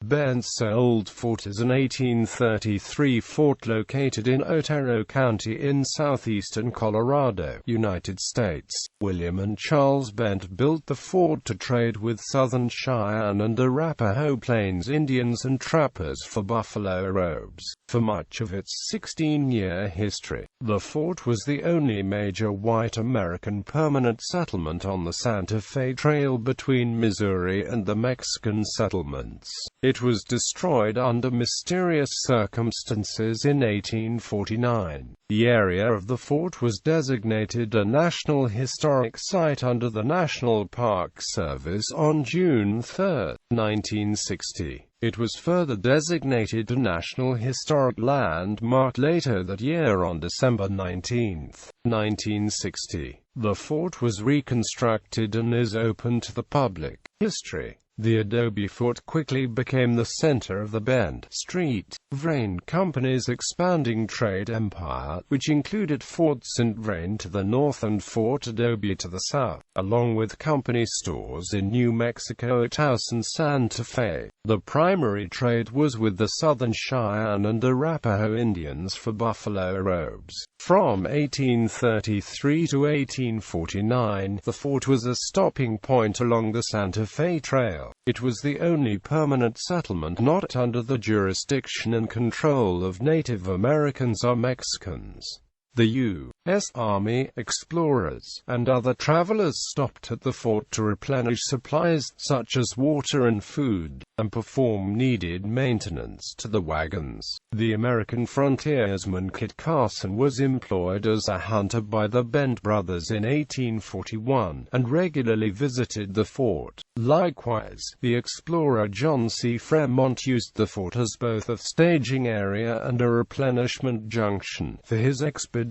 Bent's Old Fort is an 1833 fort located in Otero County in southeastern Colorado, United States. William and Charles Bent built the fort to trade with southern Cheyenne and Arapaho Plains Indians and trappers for buffalo robes. For much of its 16-year history, the fort was the only major white American permanent settlement on the Santa Fe Trail between Missouri and the Mexican settlements. It was destroyed under mysterious circumstances in 1849. The area of the fort was designated a National Historic Site under the National Park Service on June 3, 1960. It was further designated a National Historic Landmark later that year on December 19, 1960. The fort was reconstructed and is open to the public. History. The adobe fort quickly became the center of the Bent Street Vrain Company's expanding trade empire, which included Fort St. Vrain to the north and Fort Adobe to the south, along with company stores in New Mexico at Taos and Santa Fe. The primary trade was with the southern Cheyenne and Arapaho Indians for buffalo robes. From 1833 to 1849, the fort was a stopping point along the Santa Fe Trail. It was the only permanent settlement not under the jurisdiction and control of Native Americans or Mexicans. The U.S. Army, explorers, and other travelers stopped at the fort to replenish supplies, such as water and food, and perform needed maintenance to the wagons. The American frontiersman Kit Carson was employed as a hunter by the Bent brothers in 1841, and regularly visited the fort. Likewise, the explorer John C. Fremont used the fort as both a staging area and a replenishment junction for his expeditions.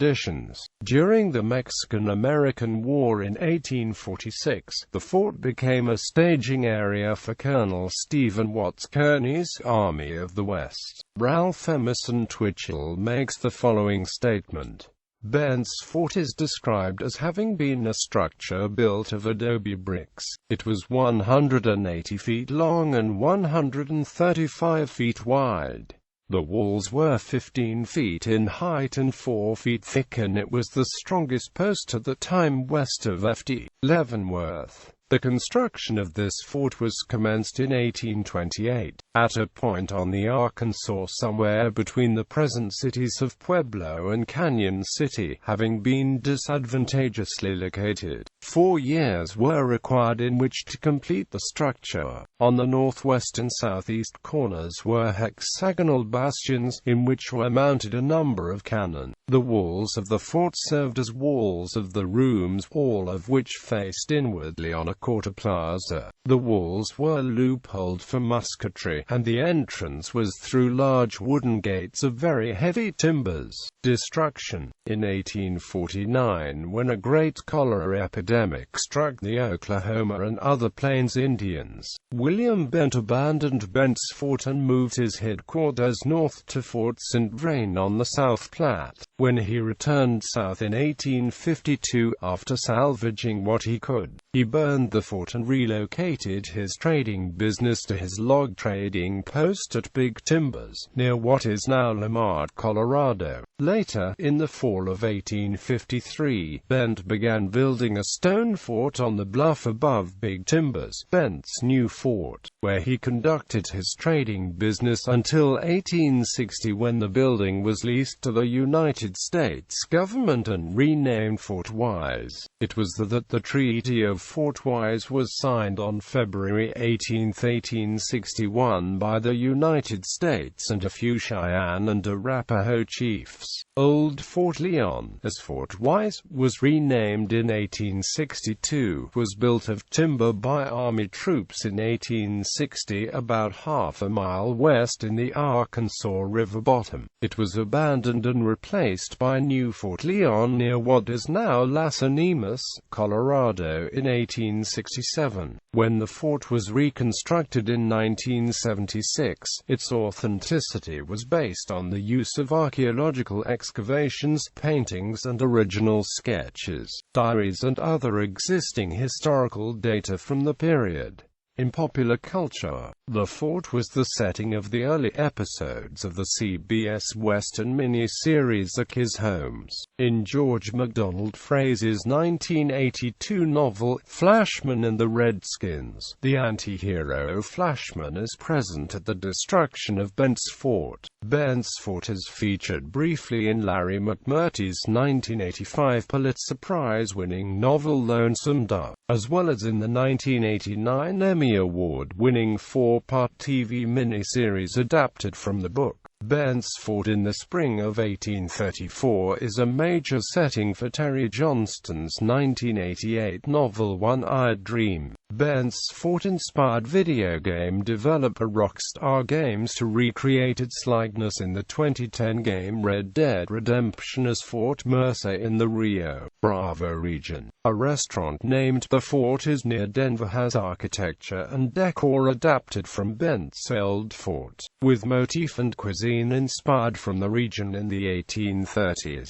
During the Mexican-American War in 1846, the fort became a staging area for Colonel Stephen Watts Kearny's Army of the West. Ralph Emerson Twitchell makes the following statement. Bent's fort is described as having been a structure built of adobe bricks. It was 180 feet long and 135 feet wide. The walls were 15 feet in height and 4 feet thick, and it was the strongest post at the time west of Ft. Leavenworth. The construction of this fort was commenced in 1828, at a point on the Arkansas somewhere between the present cities of Pueblo and Canyon City, having been disadvantageously located. 4 years were required in which to complete the structure. On the northwest and southeast corners were hexagonal bastions, in which were mounted a number of cannon. The walls of the fort served as walls of the rooms, all of which faced inwardly on a quarter plaza. The walls were loopholed for musketry, and the entrance was through large wooden gates of very heavy timbers. Destruction. In 1849, when a great cholera epidemic struck the Oklahoma and other Plains Indians, William Bent abandoned Bent's fort and moved his headquarters north to Fort St. Vrain on the South Platte. When he returned south in 1852, after salvaging what he could, he burned the fort and relocated his trading business to his log trading post at Big Timbers, near what is now Lamar, Colorado. Later, in the fall of 1853, Bent began building a stone fort on the bluff above Big Timbers, Bent's new fort, where he conducted his trading business until 1860, when the building was leased to the United States government and renamed Fort Wise. It was that the Treaty of Fort Wise was signed on February 18, 1861 by the United States and a few Cheyenne and Arapaho chiefs. Old Fort Leon, as Fort Wise was renamed in 1862, was built of timber by Army troops in 1860 about half a mile west in the Arkansas River bottom. It was abandoned and replaced by New Fort Leon near what is now Las Animas, Colorado in 1867. When the fort was reconstructed in 1976, its authenticity was based on the use of archaeological excavations, paintings and original sketches, diaries and other existing historical data from the period. In popular culture, the fort was the setting of the early episodes of the CBS Western miniseries The Kiss Holmes. In George MacDonald Fraser's 1982 novel, Flashman and the Redskins, the anti-hero Flashman is present at the destruction of Bent's fort. Bent's fort is featured briefly in Larry McMurtry's 1985 Pulitzer Prize-winning novel Lonesome Dove, as well as in the 1989 Emmy Award-winning four-part TV miniseries adapted from the book. Bent's fort in the spring of 1834 is a major setting for Terry Johnston's 1988 novel One-Eyed Dream. Bent's fort-inspired video game developer Rockstar Games to recreate its likeness in the 2010 game Red Dead Redemption as Fort Mercer in the Rio Bravo region. A restaurant named The Fort is near Denver has architecture and decor adapted from Bent's old fort, with motif and cuisine inspired from the region in the 1830s.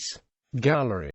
Gallery